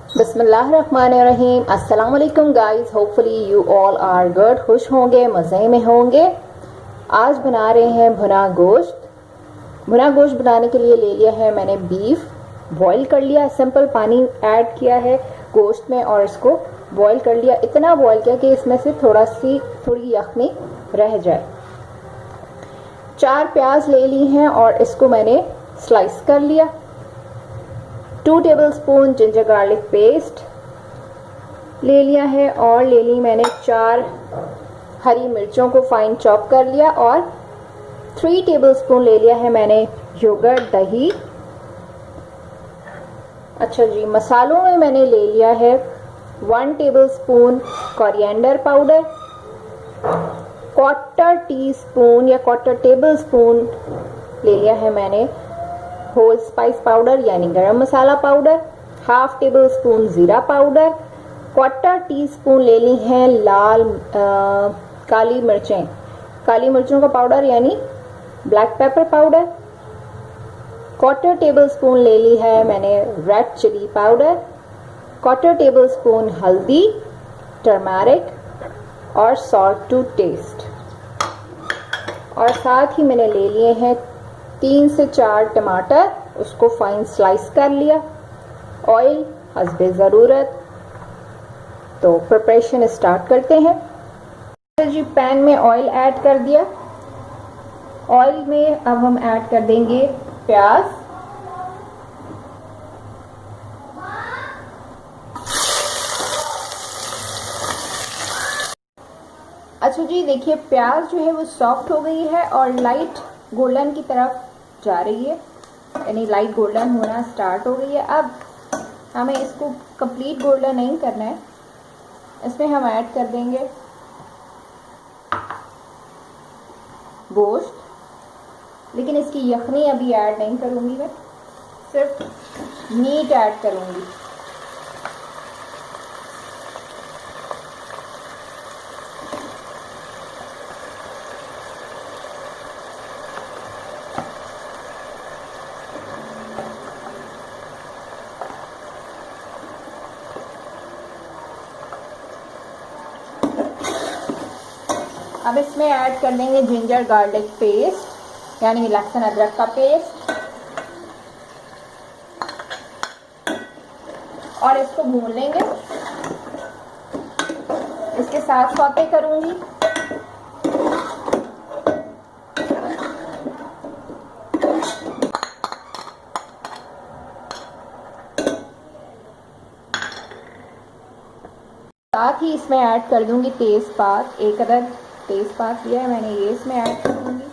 बिस्मिल्लाहिर्रहमानिर्रहीम। अस्सलाम वालेकुम guys, hopefully you all are good, खुश होंगे, मज़े में होंगे। आज बना रहे हैं भुना गोश्त। भुना गोश्त बनाने के लिए ले लिया है मैंने बीफ, बॉईल कर लिया, सिंपल पानी ऐड किया है गोश्त में और इसको बॉईल कर लिया। इतना बॉईल किया कि इसमें से थोड़ी यखनी रह जाए। 4 प्याज ले ली हैं और इसको मैंने स्लाइस कर लिया। 2 टेबलस्पून जिंजर गार्लिक पेस्ट ले लिया है और ले ली मैंने 4 हरी मिर्चों को फाइन चॉप कर लिया और 3 टेबलस्पून ले लिया है मैंने योगर्ट, दही। अच्छा जी, मसालों में मैंने ले लिया है 1 टेबलस्पून कोरिएंडर पाउडर, 1/4 टीस्पून या 1/4 टेबलस्पून ले लिया है मैंने होल स्पाइस पाउडर यानी गरम मसाला पाउडर, 1/2 टेबलस्पून जीरा पाउडर, 1/4 टीस्पून ले ली है लाल काली मिर्चों का पाउडर यानी ब्लैक पेपर पाउडर, 1/4 टेबलस्पून ले ली है मैंने रेड चिली पाउडर, 1/4 टेबलस्पून हल्दी, टर्मरिक और सॉल्ट टू टेस्ट। और साथ ही मैंने ले लिए हैं 3 से 4 टमाटर, उसको फाइन स्लाइस कर लिया। ऑयल हस्बे ज़रूरत। तो प्रिपरेशन स्टार्ट करते हैं। जी, पैन में ऑयल ऐड कर दिया। ऑयल में अब हम ऐड कर देंगे प्याज। अच्छा जी, देखिए प्याज जो है वो सॉफ्ट हो गई है और लाइट गोल्डन की तरफ जा रही है, यानी लाइट गोल्डन होना स्टार्ट हो गई है। अब हमें इसको कंप्लीट गोल्डन नहीं करना है। इसमें हम ऐड कर देंगे गोश्त, लेकिन इसकी यखनी अभी ऐड नहीं करूंगी, मैं सिर्फ मीट ऐड करूंगी। अब इसमें ऐड कर देंगे जिंजर गार्लिक पेस्ट यानी लहसुन अदरक का पेस्ट और इसको भून लेंगे। इसके साथ सौते करूंगी। साथ ही इसमें ऐड कर दूंगी तेज़पात। 1 अदद तेज़पात लिया है मैंने, ये इसमें ऐड कर दूंगी।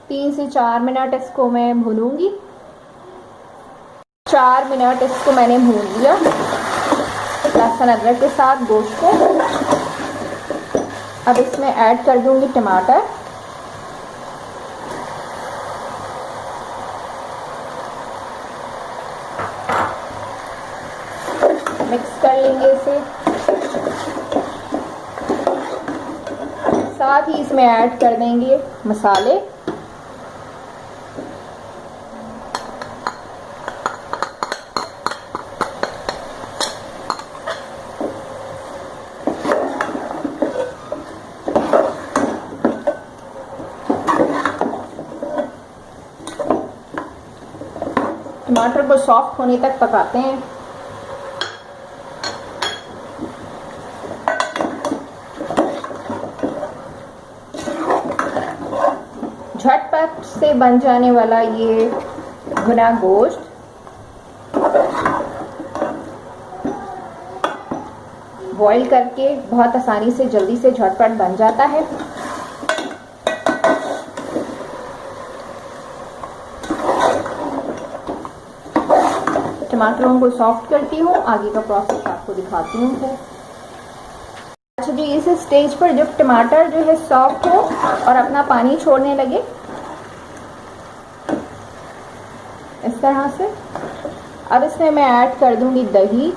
तीन से 4 मिनट इसको मैं भूनूंगी। 4 मिनट इसको मैंने भून लिया लहसुन अदरक के साथ गोश्त को। अब इसमें ऐड कर दूंगी टमाटर। मिक्स कर लेंगे इसे। साथ ही इसमें ऐड कर देंगे मसाले। टमाटर को सॉफ्ट होने तक पकाते हैं। झटपट से बन जाने वाला ये भुना गोश्त बॉईल करके बहुत आसानी से जल्दी से झटपट बन जाता है। टमाटरों को सॉफ्ट करती हूँ, आगे का प्रोसेस आपको दिखाती हूँ फिर। अच्छा जी, इस स्टेज पर जब टमाटर जो है सॉफ्ट हो और अपना पानी छोड़ने लगे इस तरह से, अब इसमें मैं ऐड कर दूंगी दही।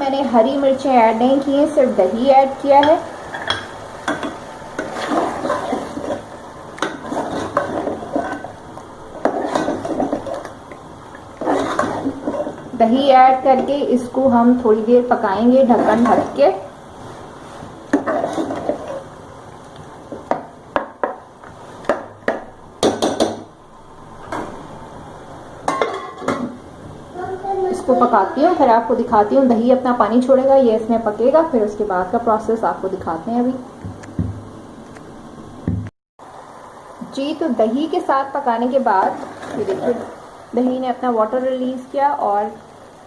मैंने हरी मिर्चें ऐड नहीं की हैं, सिर्फ दही ऐड किया है। दही ऐड करके इसको हम थोड़ी देर पकाएंगे ढक्कन ढक के। इसको पकाती हूँ, फिर आपको दिखाती हूँ। दही अपना पानी छोड़ेगा, ये इसमें पकेगा, फिर उसके बाद का प्रोसेस आपको दिखाते हैं अभी। जी, तो दही के साथ पकाने के बाद ये देखिए दही ने अपना वाटर रिलीज किया और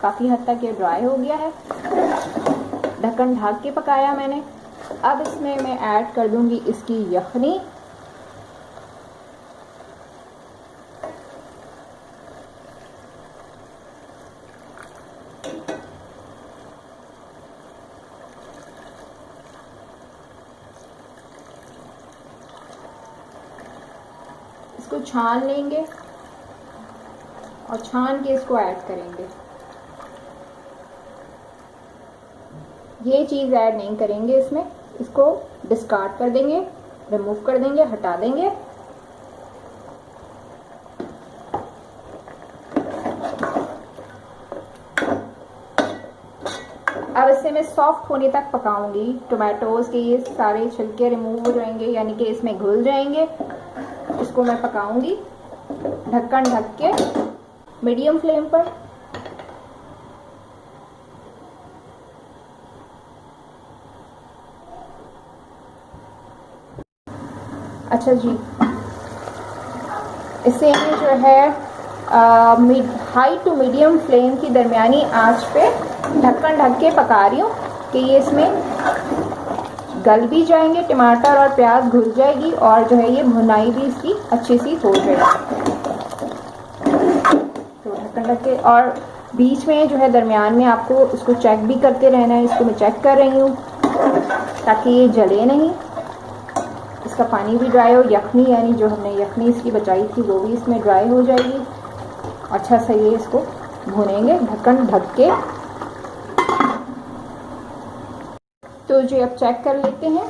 काफ़ी हद तक ये ड्राई हो गया है। ढक्कन ढक के पकाया मैंने। अब इसमें मैं ऐड कर दूंगी इसकी यखनी। इसको छान लेंगे और छान के इसको ऐड करेंगे। ये चीज़ ऐड नहीं करेंगे इसमें, इसको डिस्कार्ड कर देंगे, रिमूव कर देंगे, हटा देंगे। अब इसे मैं सॉफ्ट होने तक पकाऊंगी। टोमेटोज के ये सारे छिलके रिमूव हो जाएंगे, यानी कि इसमें घुल जाएंगे। इसको मैं पकाऊंगी ढक्कन ढक के मीडियम फ्लेम पर। अच्छा जी, इसे मैं जो है हाई टू मीडियम फ्लेम की दरमियानी आंच पे ढक्कन ढक के पका रही हूँ कि ये इसमें गल भी जाएंगे, टमाटर और प्याज घुल जाएगी और जो है ये भुनाई भी इसकी अच्छी सी हो जाएगी। तो ढक्कन ढक के, और बीच में जो है दरमियान में आपको उसको चेक भी करते रहना है। इसको मैं चेक कर रही हूँ ताकि ये जले नहीं, इसका पानी भी ड्राई हो। यखनी यानी जो हमने यखनी इसकी बचाई थी वो भी इसमें ड्राई हो जाएगी। अच्छा से ये इसको भुनेंगे ढक्कन ढक के। तो जी अब चेक कर लेते हैं।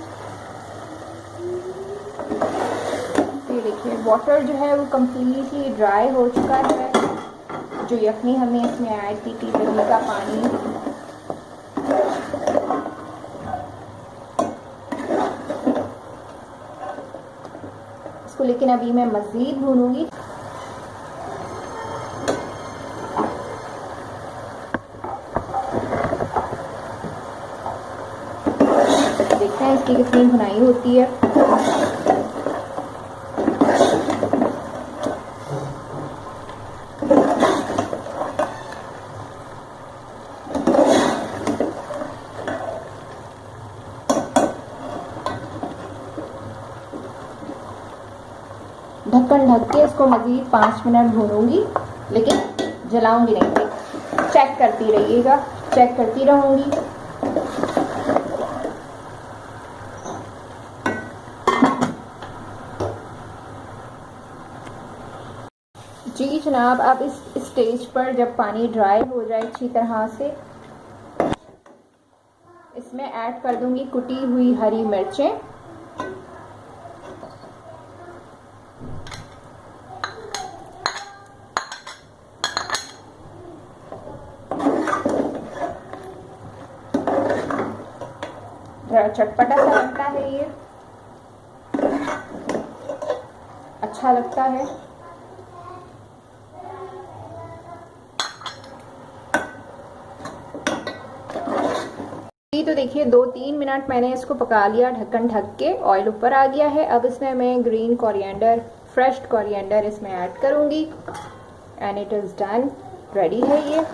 ये देखिए वाटर जो है वो कम्प्लीटली ड्राई हो चुका है। जो यखनी हमने इसमें ऐड की थी, दही का पानी, इसको लेकिन अभी मैं मज़ीद भूनूंगी। देखते हैं इसकी कितनी भुनाई होती है। ढक्कन ढक के इसको मज़ीद 5 मिनट भूनूंगी, लेकिन जलाऊंगी नहीं। चेक करती रहिएगा, चेक करती रहूंगी। जी जनाब, अब इस स्टेज पर जब पानी ड्राई हो जाए अच्छी तरह से, इसमें ऐड कर दूंगी कुटी हुई हरी मिर्चें। थोड़ा चटपटा सा लगता है, ये अच्छा लगता है। तो देखिए 2-3 मिनट मैंने इसको पका लिया ढक्कन ढक के। ऑयल ऊपर आ गया है। अब इसमें मैं ग्रीन कोरिएंडर, फ्रेश कोरिएंडर इसमें ऐड करूंगी and it is done, ready है ये।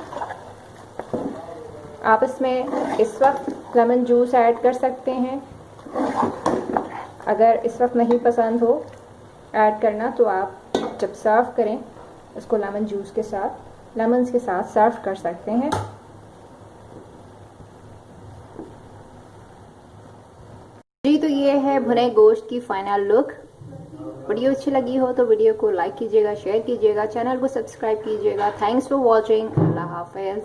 आप इसमें इस वक्त लेमन जूस ऐड कर सकते हैं। अगर इस वक्त नहीं पसंद हो ऐड करना तो आप जब सर्व करें इसको लेमन जूस के साथ, लेमन्स के साथ सर्व कर सकते हैं। जी तो ये है भुने गोश्त की फाइनल लुक। वीडियो अच्छी लगी हो तो वीडियो को लाइक कीजिएगा, शेयर कीजिएगा, चैनल को सब्सक्राइब कीजिएगा। Thanks for watching. अल्लाह हाफिज़।